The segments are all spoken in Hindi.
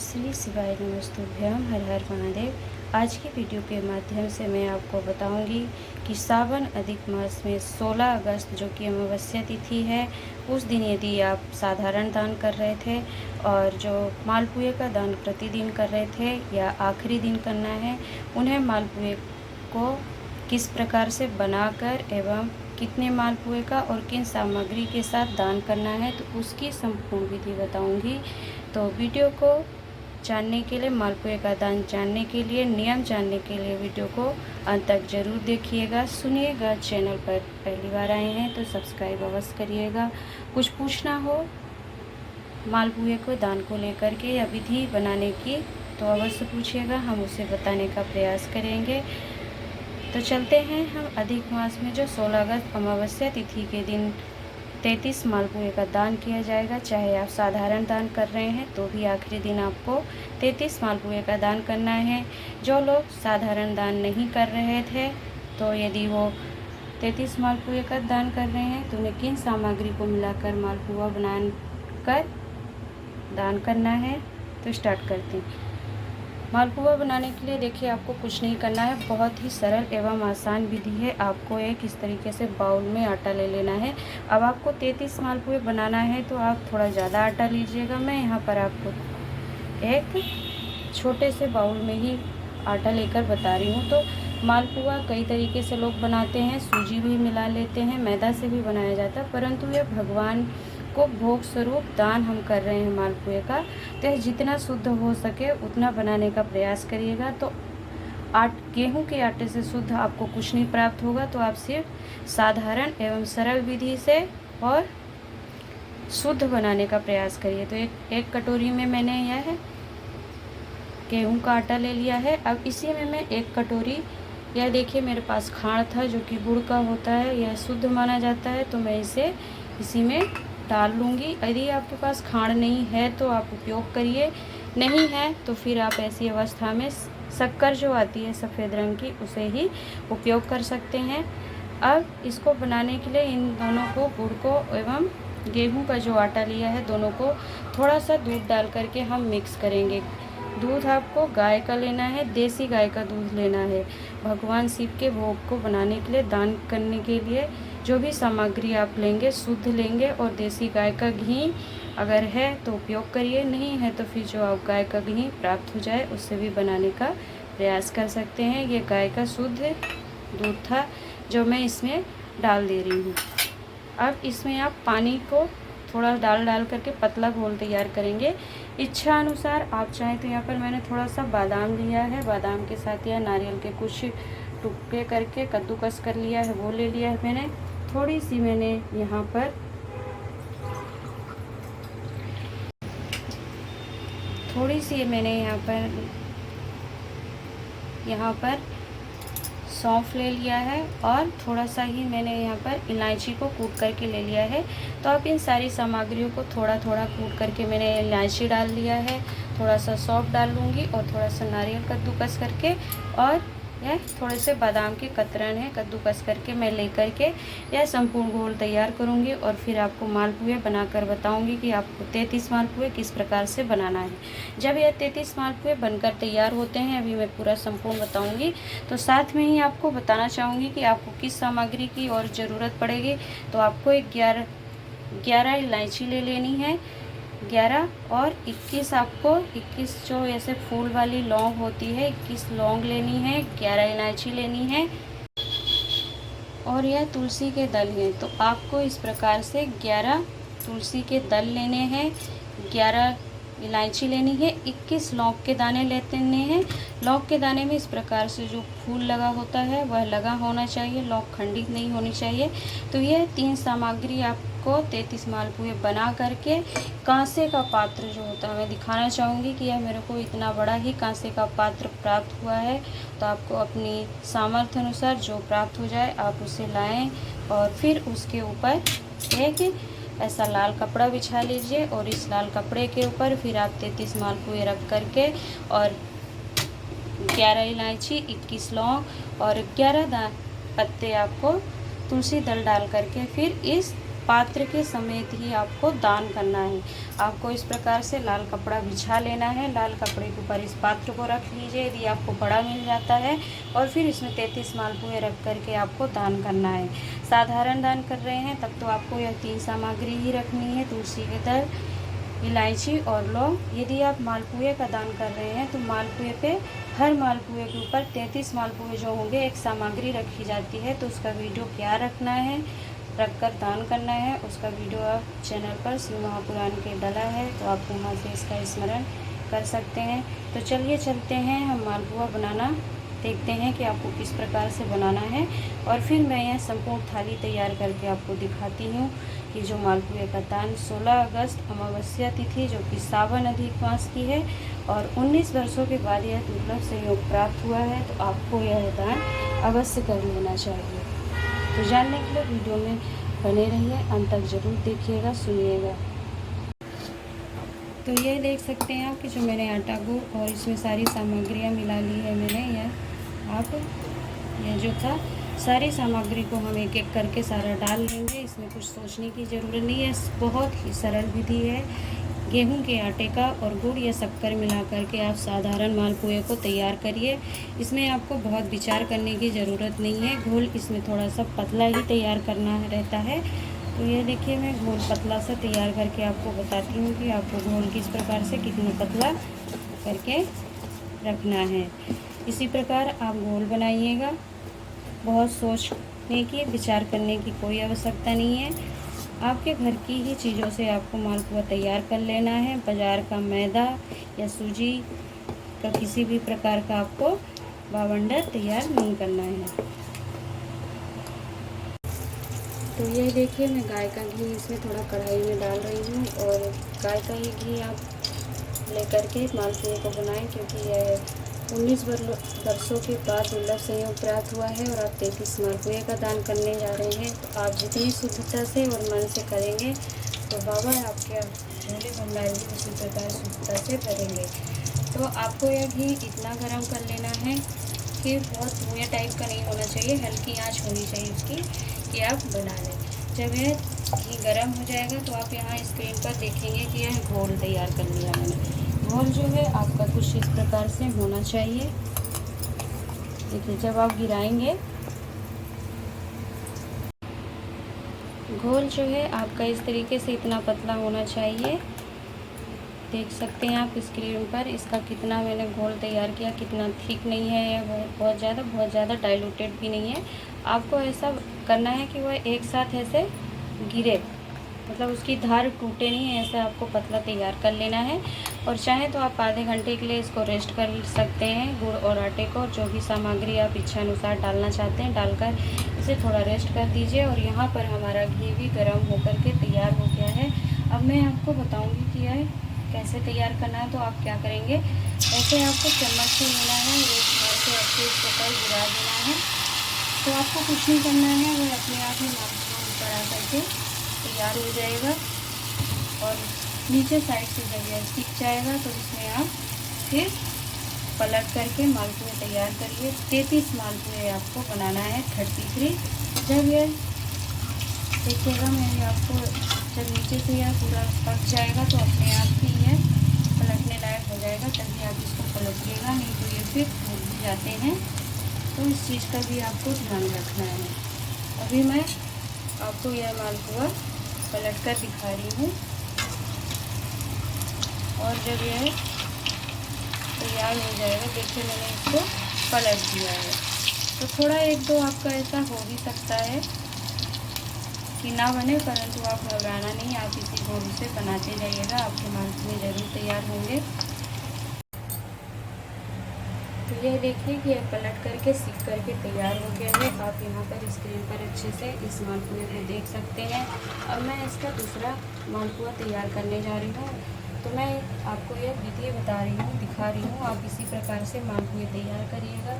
श्री शिवाय नमस्तुभ्यम, हर हर महादेव। आज की वीडियो के माध्यम से मैं आपको बताऊंगी कि सावन अधिक मास में 16 अगस्त जो कि अमावस्या तिथि है, उस दिन यदि आप साधारण दान कर रहे थे और जो मालपुए का दान प्रतिदिन कर रहे थे या आखिरी दिन करना है, उन्हें मालपुए को किस प्रकार से बनाकर एवं कितने मालपुए का और किन सामग्री के साथ दान करना है, तो उसकी संपूर्ण विधि बताऊंगी। तो वीडियो को जानने के लिए, मालपुए का दान जानने के लिए, नियम जानने के लिए वीडियो को अंत तक जरूर देखिएगा, सुनिएगा। चैनल पर पहली बार आए हैं तो सब्सक्राइब अवश्य करिएगा। कुछ पूछना हो मालपुए को दान को लेकर के या विधि बनाने की तो अवश्य पूछिएगा, हम उसे बताने का प्रयास करेंगे। तो चलते हैं हम अधिक मास में जो 16 अगस्त अमावस्या तिथि के दिन 33 मालपुए का दान किया जाएगा। चाहे आप साधारण दान कर रहे हैं तो भी आखिरी दिन आपको 33 मालपुए का दान करना है। जो लोग साधारण दान नहीं कर रहे थे तो यदि वो 33 मालपुए का दान कर रहे हैं तो उन्हें किन सामग्री को मिलाकर मालपुआ बनाकर दान करना है, तो स्टार्ट करते हैं। मालपुआ बनाने के लिए देखिए, आपको कुछ नहीं करना है, बहुत ही सरल एवं आसान विधि है। आपको एक इस तरीके से बाउल में आटा ले लेना है। अब आपको 33 मालपुए बनाना है तो आप थोड़ा ज़्यादा आटा लीजिएगा। मैं यहाँ पर आपको एक छोटे से बाउल में ही आटा लेकर बता रही हूँ। तो मालपुआ कई तरीके से लोग बनाते हैं, सूजी भी मिला लेते हैं, मैदा से भी बनाया जाता है, परंतु यह भगवान को भोग स्वरूप दान हम कर रहे हैं मालपुए का, तो जितना शुद्ध हो सके उतना बनाने का प्रयास करिएगा। तो गेहूं के आटे से शुद्ध आपको कुछ नहीं प्राप्त होगा, तो आप सिर्फ साधारण एवं सरल विधि से और शुद्ध बनाने का प्रयास करिए। तो एक कटोरी में मैंने यह गेहूं का आटा ले लिया है। अब इसी में मैं एक कटोरी, यह देखिए मेरे पास खांड था जो कि गुड़ का होता है, यह शुद्ध माना जाता है, तो मैं इसे इसी में डाल लूँगी। यदि आपके पास खांड नहीं है तो आप उपयोग करिए, नहीं है तो फिर आप ऐसी अवस्था में शक्कर जो आती है सफ़ेद रंग की, उसे ही उपयोग कर सकते हैं। अब इसको बनाने के लिए इन दोनों को, गुड़ को एवं गेहूं का जो आटा लिया है, दोनों को थोड़ा सा दूध डाल करके हम मिक्स करेंगे। दूध आपको गाय का लेना है, देसी गाय का दूध लेना है। भगवान शिव के भोग को बनाने के लिए, दान करने के लिए जो भी सामग्री आप लेंगे शुद्ध लेंगे, और देसी गाय का घी अगर है तो उपयोग करिए, नहीं है तो फिर जो आप गाय का घी प्राप्त हो जाए उससे भी बनाने का प्रयास कर सकते हैं। ये गाय का शुद्ध दूध था जो मैं इसमें डाल दे रही हूँ। अब इसमें आप पानी को थोड़ा डाल करके पतला घोल तैयार करेंगे। इच्छा अनुसार आप चाहें तो यहाँ पर मैंने थोड़ा सा बादाम लिया है, बादाम के साथ या नारियल के कुछ टुकड़े करके कद्दूकस कर लिया है, वो ले लिया है मैंने। थोड़ी सी मैंने यहाँ पर सौंफ ले लिया है, और थोड़ा सा ही मैंने यहाँ पर इलायची को कूट करके ले लिया है। तो आप इन सारी सामग्रियों को थोड़ा थोड़ा कूट करके मैंने इलायची डाल लिया है, थोड़ा सा सौंफ डाल लूँगी और थोड़ा सा नारियल कद्दूकस करके, और यह थोड़े से बादाम के कतरन है कद्दूकस करके मैं लेकर के यह संपूर्ण घोल तैयार करूँगी। और फिर आपको मालपुए बनाकर बताऊँगी कि आपको 33 मालपुए किस प्रकार से बनाना है। जब यह 33 मालपुए बनकर तैयार होते हैं, अभी मैं पूरा संपूर्ण बताऊँगी, तो साथ में ही आपको बताना चाहूँगी कि आपको किस सामग्री की और ज़रूरत पड़ेगी। तो आपको 11 इलायची ले लेनी है, 11 और 21 आपको 21 जो ऐसे फूल वाली लौंग होती है, 21 लौंग लेनी है, 11 इलायची लेनी है, और यह तुलसी के दल हैं। तो आपको इस प्रकार से 11 तुलसी के दल लेने हैं, 11 इलायची लेनी है, 21 लौंग के दाने लेने हैं। लौंग के दाने में इस प्रकार से जो फूल लगा होता है वह लगा होना चाहिए, लौंग खंडित नहीं होनी चाहिए। तो यह 3 सामग्री आपको 33 मालपुए बना करके, कांसे का पात्र जो होता है, मैं दिखाना चाहूँगी कि यह मेरे को इतना बड़ा ही कांसे का पात्र प्राप्त हुआ है। तो आपको अपनी सामर्थ्य अनुसार जो प्राप्त हो जाए आप उसे लाएँ, और फिर उसके ऊपर एक ऐसा लाल कपड़ा बिछा लीजिए, और इस लाल कपड़े के ऊपर फिर आप 33 मालपुए रख करके, और 11 इलायची, 21 लौंग और 11 पत्ते आपको तुलसी दल डाल करके फिर इस पात्र के समेत ही आपको दान करना है। आपको इस प्रकार से लाल कपड़ा बिछा लेना है। लाल कपड़े के ऊपर इस पात्र को रख लीजिए यदि आपको बड़ा मिल जाता है, और फिर इसमें 33 मालपुए रख करके आपको दान करना है। साधारण दान कर रहे हैं तब तो आपको यह 3 सामग्री ही रखनी है, तुलसी के दल, इलायची और लौंग। यदि आप मालपुए का दान कर रहे हैं तो मालपुए पे, हर मालपुए के ऊपर 33 मालपुए जो होंगे एक सामग्री रखी जाती है, तो उसका वीडियो क्या रखना है, रखकर दान करना है, उसका वीडियो आप चैनल पर शिव महापुराण के डला है, तो आप वहाँ से इसका स्मरण कर सकते हैं। तो चलिए चलते हैं, हम मालपुआ बनाना देखते हैं कि आपको किस प्रकार से बनाना है, और फिर मैं यह संपूर्ण थाली तैयार करके आपको दिखाती हूँ कि जो मालपुए का दान 16 अगस्त अमावस्या तिथि जो कि सावन अधिक मास की है और 19 वर्षों के बाद यह दुर्लभ संयोग प्राप्त हुआ है, तो आपको यह दान अवश्य कर लेना चाहिए। तो जानने के लिए वीडियो में बने रहिए, अंत तक जरूर देखिएगा, सुनिएगा। तो ये देख सकते हैं आप कि जो मैंने आटा गुड़ और इसमें सारी सामग्रियाँ मिला ली है मैंने, यह जो था सारी सामग्री को हम एक एक करके सारा डाल लेंगे। इसमें कुछ सोचने की ज़रूरत नहीं है, बहुत ही सरल विधि है। गेहूं के आटे का और गुड़ या शक्कर मिला करके आप साधारण मालपुए को तैयार करिए। इसमें आपको बहुत विचार करने की ज़रूरत नहीं है। घोल इसमें थोड़ा सा पतला ही तैयार करना रहता है। तो ये देखिए, मैं घोल पतला सा तैयार करके आपको बताती हूँ कि आपको घोल किस प्रकार से कितना पतला करके रखना है। इसी प्रकार आप घोल बनाइएगा। बहुत सोचने की, विचार करने की कोई आवश्यकता नहीं है। आपके घर की ही चीज़ों से आपको मालपुआ तैयार कर लेना है। बाज़ार का मैदा या सूजी का किसी भी प्रकार का आपको बावंडर तैयार नहीं करना है। तो ये देखिए, मैं गाय का घी इसमें थोड़ा कढ़ाई में डाल रही हूँ, और गाय का ही घी आप लेकर के मालपुए को बनाएं, क्योंकि यह 19 वर्षों के बाद दुर्लभ संयोग प्राप्त हुआ है और आप 33 मालपुए का दान करने जा रहे हैं। तो आप जितनी शुद्धता से और मन से करेंगे तो बाबा आपके झोले भंडारी उसी प्रकार शुद्धता से भरेंगे। तो आपको यह घी इतना गर्म कर लेना है कि बहुत धुएँ टाइप का नहीं होना चाहिए, हल्की आंच होनी चाहिए उसकी, कि आप बना लें। जब यह घी गर्म हो जाएगा तो आप यहाँ स्क्रीन पर देखेंगे कि यह घोल तैयार कर लिया मैंने। घोल जो है आपका कुछ इस प्रकार से होना चाहिए। देखिए, जब आप गिराएंगे, घोल जो है आपका इस तरीके से इतना पतला होना चाहिए। देख सकते हैं आप स्क्रीन पर इसका कितना मैंने घोल तैयार किया, कितना थिक नहीं है या बहुत ज़्यादा डाइल्यूटेड भी नहीं है। आपको ऐसा करना है कि वह एक साथ ऐसे गिरे, मतलब उसकी धार टूटे नहीं, ऐसा आपको पतला तैयार कर लेना है। और चाहे तो आप आधे घंटे के लिए इसको रेस्ट कर सकते हैं। गुड़ और आटे को, जो भी सामग्री आप इच्छा अनुसार डालना चाहते हैं डालकर इसे थोड़ा रेस्ट कर दीजिए। और यहाँ पर हमारा घी भी गर्म होकर के तैयार हो गया है। अब मैं आपको बताऊँगी कि यह कैसे तैयार करना है। तो आप क्या करेंगे, ऐसे आपको चम्मच से लेना है और एक बार से आपको इसके ऊपर गिरा देना है। तो आपको कुछ नहीं करना है, वह अपने आप ही मालपुआ ऊपर आ करके तैयार हो जाएगा। और नीचे साइड से जब यह सीख जाएगा तो इसमें आप फिर पलट करके मालपुए तैयार करिए। 33 मालपुए आपको बनाना है, 33। जब यह देखिएगा, मैं आपको जब नीचे से यह पूरा पक जाएगा तो अपने आप ही यह पलटने लायक हो जाएगा, तभी आप इसको पलटिएगा, नहीं तो ये फिर टूट जाते हैं। तो इस चीज़ का भी आपको ध्यान रखना है। अभी मैं आपको यह मालपुआ पलट कर दिखा रही हूँ, और जब यह तैयार हो जाएगा, देखिए मैंने इसको पलट दिया है। तो थोड़ा एक दो आपका ऐसा हो भी सकता है कि ना बने, परंतु आप घबराना नहीं, आप इसी घोल से बनाते जाइएगा, आपके मालपुए ज़रूर तैयार होंगे। तो यह देखिए कि यह पलट करके सीख करके तैयार हो गया है। आप यहाँ पर स्क्रीन पर अच्छे से इस मालपुए को देख सकते हैं। अब मैं इसका दूसरा मालपुआ तैयार करने जा रही हूँ। तो मैं आपको यह विधि बता रही हूँ, दिखा रही हूँ, आप इसी प्रकार से मालपुए तैयार करिएगा।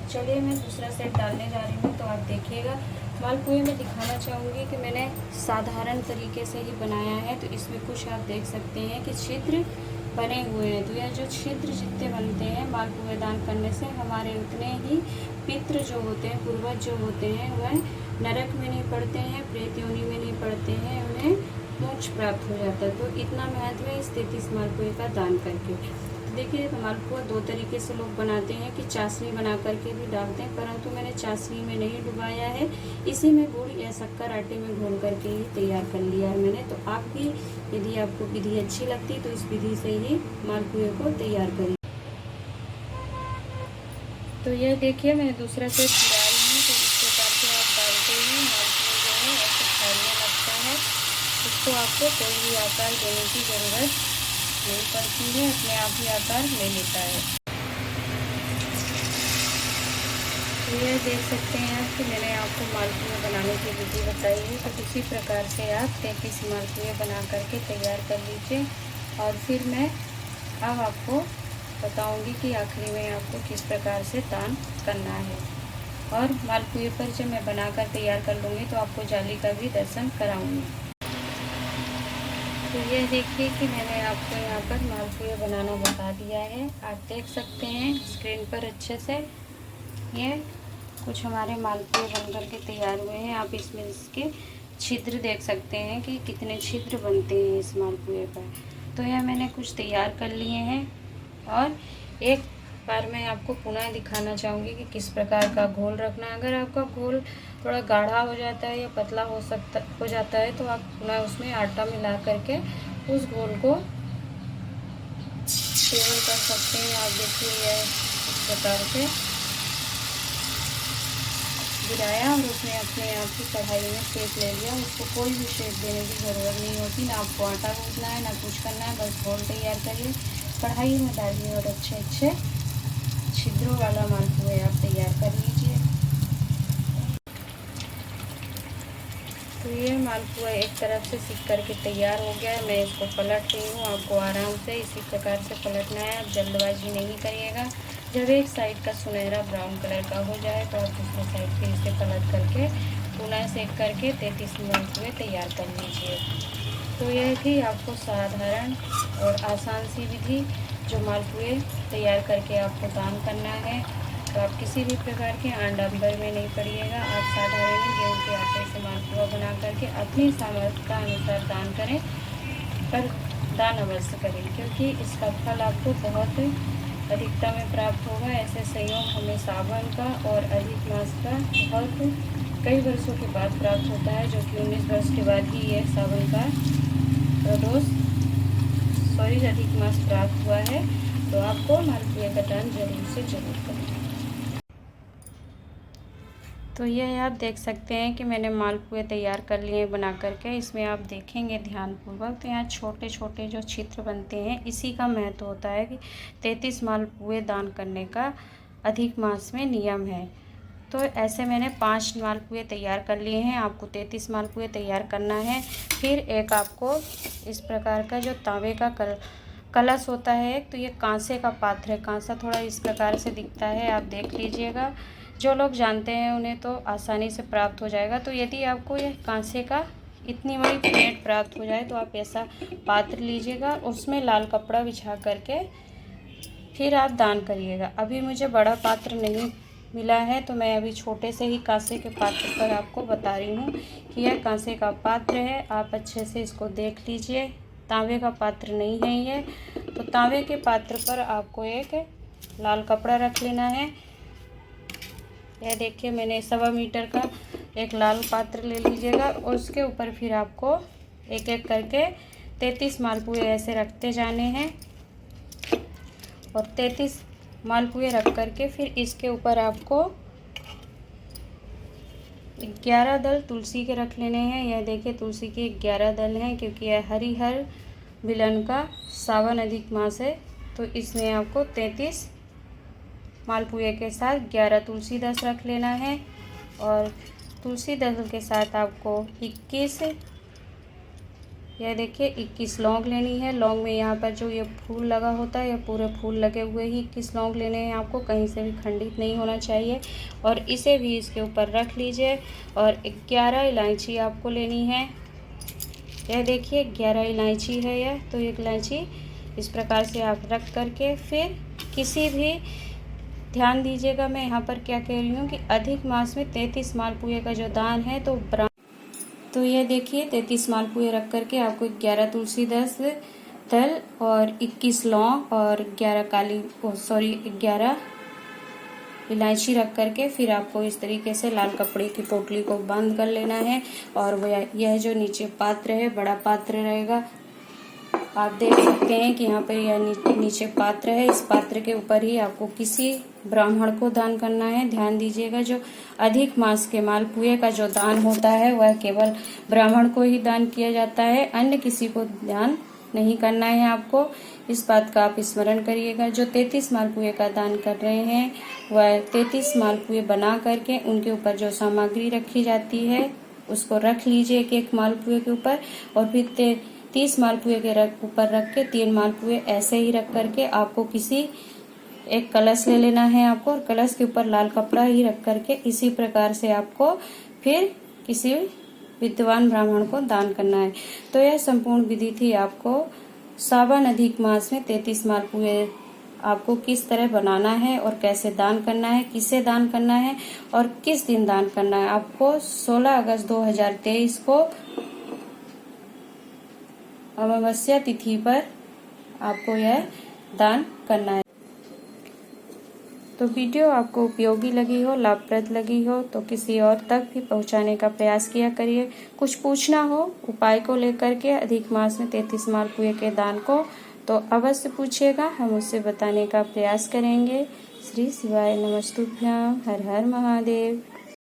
चलिए, मैं दूसरा सेट डालने जा रही हूँ, तो आप देखिएगा। मालपुए में दिखाना चाहूँगी कि मैंने साधारण तरीके से ही बनाया है। तो इसमें कुछ आप देख सकते हैं कि छिद्र बने हुए हैं। तो यह जो छिद्र जितने बनते हैं मालपुए दान करने से, हमारे उतने ही पितृ जो होते हैं, पूर्वज जो होते हैं, वह नरक में नहीं पड़ते हैं, प्रेत योनि में नहीं पड़ते हैं, उन्हें मोक्ष प्राप्त हो जाता है। तो इतना महत्व है इस 33 मालपुए का दान करके। तो देखिए, मालपुआ दो तरीके से लोग बनाते हैं कि चाशनी बना करके भी डालते हैं, परंतु मैंने चाशनी में नहीं डुबाया है, इसी में गुड़ या शक्कर आटे में घोल करके ही तैयार कर लिया है मैंने। तो आप भी यदि आपको विधि अच्छी लगती तो इस विधि से ही मालपुए को तैयार करिए। तो यह देखिए, मैंने दूसरा सेट गिराई हूँ। तो इस प्रकार से आप डालते ही मालपुआ जो है ऐसे फैलने लगता है। इसको आपको कोई भी आकार देने की ज़रूरत नहीं पड़ती है, अपने आप ही आकार ले लेता है। तो यह देख सकते हैं आप कि मैंने आपको मालपुए बनाने की विधि बताई है। तो इसी प्रकार से आप 33 मालपुए बना करके तैयार कर लीजिए। और फिर मैं अब आपको बताऊंगी कि आखिरी में आपको किस प्रकार से दान करना है। और मालपुए पर जब मैं बनाकर तैयार कर लूँगी तो आपको जाली का भी दर्शन कराऊंगी। तो ये देखिए कि मैंने आपको यहाँ पर मालपुए बनाना बता दिया है। आप देख सकते हैं स्क्रीन पर अच्छे से, ये कुछ हमारे मालपुए बनकर के तैयार हुए हैं। आप इसमें इसके छिद्र देख सकते हैं कि कितने छिद्र बनते हैं इस मालपुए पर। तो यह मैंने कुछ तैयार कर लिए हैं। और एक बार मैं आपको पुनः दिखाना चाहूँगी कि किस प्रकार का घोल रखना है। अगर आपका घोल थोड़ा गाढ़ा हो जाता है या पतला हो जाता है तो आप पुनः उसमें आटा मिला करके उस घोल को सेवन कर सकते हैं। आप देखिए, यह इस प्रकार से गिराया और उसने अपने आप ही कढ़ाई में सेक ले लिया। उसको कोई भी शेप देने की ज़रूरत नहीं होती, ना आपको आटा गूंथना है ना कुछ करना है, बस घोल तैयार करिए, कढ़ाई में डालिए और अच्छे अच्छे छिद्रों वाला मालपुए आप तैयार कर लीजिए। तो ये मालपुआ एक तरफ से सिक करके तैयार हो गया है। मैं इसको पलट रही हूँ। आपको आराम से इसी प्रकार से पलटना है, आप जल्दबाजी नहीं करिएगा। जब एक साइड का सुनहरा ब्राउन कलर का हो जाए तो आप दूसरे साइड फिर इसे पलट करके पुनः सेक करके 33 मालपुए तैयार कर लीजिए। तो यह थी आपको साधारण और आसान सी विधि जो मालपुए तैयार करके आपको दान करना है। तो आप किसी भी प्रकार के आडंबर में नहीं पड़िएगा। आप साधारण ही गेहूँ के आटे से मालपुआ बना करके अपनी सामर्थ्य का अनुसार दान करें, पर दान अवश्य करें, क्योंकि इसका फल आपको बहुत अधिकता में प्राप्त होगा। ऐसे संयोग हमें सावन का और अधिक मास का बहुत कई वर्षों के बाद प्राप्त होता है, जो कि 19 वर्ष के बाद ही यह सावन का अधिक मास प्राप्त हुआ है। तो आपको मालपुए का दान जरूर से जरूर करें। तो यह आप देख सकते हैं कि मैंने मालपुए तैयार कर लिए बना करके। इसमें आप देखेंगे ध्यानपूर्वक तो यहाँ छोटे छोटे जो छिद्र बनते हैं, इसी का महत्व होता है कि 33 मालपुए दान करने का अधिक मास में नियम है। तो ऐसे मैंने 5 मालपुए तैयार कर लिए हैं। आपको 33 मालपुए तैयार करना है। फिर एक आपको इस प्रकार का जो तांबे का कलश होता है, तो ये कांसे का पात्र है। कांसा थोड़ा इस प्रकार से दिखता है, आप देख लीजिएगा। जो लोग जानते हैं उन्हें तो आसानी से प्राप्त हो जाएगा। तो यदि आपको यह कांसे का इतनी बड़ी प्लेट प्राप्त हो जाए तो आप ऐसा पात्र लीजिएगा, उसमें लाल कपड़ा बिछा करके फिर आप दान करिएगा। अभी मुझे बड़ा पात्र नहीं मिला है तो मैं अभी छोटे से ही कांसे के पात्र पर आपको बता रही हूँ कि यह कांसे का पात्र है। आप अच्छे से इसको देख लीजिए, तांबे का पात्र नहीं है ये। तो तांबे के पात्र पर आपको एक लाल कपड़ा रख लेना है। यह देखिए, मैंने 1.25 मीटर का एक लाल पात्र ले लीजिएगा और उसके ऊपर फिर आपको एक एक करके 33 मालपुए ऐसे रखते जाने हैं। और 33 मालपुए रख करके फिर इसके ऊपर आपको 11 दल तुलसी के रख लेने हैं। यह देखिए, तुलसी के 11 दल हैं, क्योंकि यह हरिहर मिलन का सावन अधिक मास है। तो इसमें आपको 33 मालपुए के साथ 11 तुलसी दल रख लेना है। और तुलसी दल के साथ आपको 21, यह देखिए 21 लौंग लेनी है। लौंग में यहाँ पर जो ये फूल लगा होता है, ये पूरे फूल लगे हुए ही 21 लौंग लेने हैं आपको, कहीं से भी खंडित नहीं होना चाहिए। और इसे भी इसके ऊपर रख लीजिए। और 11 इलायची आपको लेनी है। यह देखिए 11 इलायची है यह। तो एक इलायची इस प्रकार से आप रख करके फिर किसी भी ध्यान दीजिएगा, मैं यहाँ पर क्या कह रही हूँ कि अधिक मास में 33 मालपुए का जो दान है तो ये देखिए 33 मालपुए रख करके आपको 11 तुलसी 10 तल और 21 लौंग और 11 इलायची रख करके फिर आपको इस तरीके से लाल कपड़े की पोटली को बंद कर लेना है। और यह जो नीचे पात्र है, बड़ा पात्र रहेगा, आप देख सकते हैं कि यहाँ पर यह नीचे पात्र है। इस पात्र के ऊपर ही आपको किसी ब्राह्मण को दान करना है। ध्यान दीजिएगा, जो अधिक मास के मालपुए का जो दान होता है वह केवल ब्राह्मण को ही दान किया जाता है, अन्य किसी को दान नहीं करना है। आपको इस बात का आप स्मरण करिएगा। जो 33 मालपुए का दान कर रहे हैं वह 33 मालपुए बना करके उनके ऊपर जो सामग्री रखी जाती है उसको रख लीजिए एक एक मालपुए के ऊपर, और फिर 30 मालपुए के ऊपर रख के 3 मालपुए ऐसे ही रख करके आपको किसी एक कलश ले लेना है आपको, और कलश के ऊपर लाल कपड़ा ही रख करके इसी प्रकार से आपको फिर किसी विद्वान ब्राह्मण को दान करना है। तो यह संपूर्ण विधि थी आपको सावन अधिक मास में 33 मालपुए आपको किस तरह बनाना है और कैसे दान करना है, किसे दान करना है और किस दिन दान करना है। आपको 16 अगस्त 2023 को अमावस्या तिथि पर आपको यह दान करना है। तो वीडियो आपको उपयोगी लगी हो, लाभप्रद लगी हो तो किसी और तक भी पहुंचाने का प्रयास किया करिए। कुछ पूछना हो उपाय को लेकर के अधिक मास में 33 मालपुए के दान को तो अवश्य पूछिएगा, हम उससे बताने का प्रयास करेंगे। श्री शिवाय नमस्तुभ्याम। हर हर महादेव।